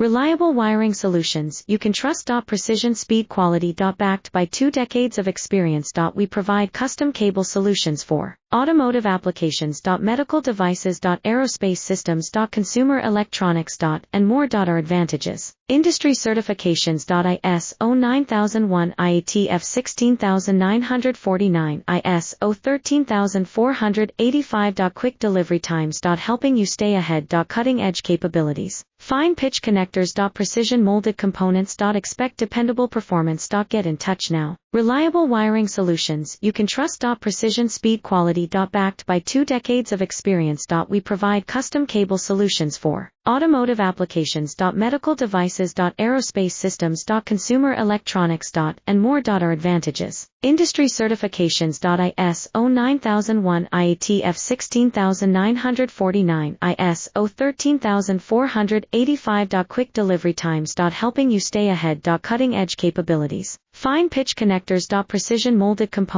Reliable wiring solutions you can trust. Precision, speed, quality. Backed by 2 decades of experience. We provide custom cable solutions for automotive applications. Medical devices. Aerospace systems. Consumer electronics. And more. Our advantages: industry certifications. ISO 9001, IATF 16949, ISO 13485. Quick delivery times. Helping you stay ahead. Cutting edge capabilities. Fine pitch connectors. Precision molded components. Expect dependable performance. Get in touch now. Reliable wiring solutions you can trust. Precision, speed, quality. Backed by 2 decades of experience. We provide custom cable solutions for automotive applications. Medical devices. Aerospace systems. Consumer electronics. And more. Our advantages: industry certifications. ISO 9001, IATF 16949, ISO 13485. Quick delivery times. Helping you stay ahead. Cutting edge capabilities. Fine pitch connectors. Precision molded components.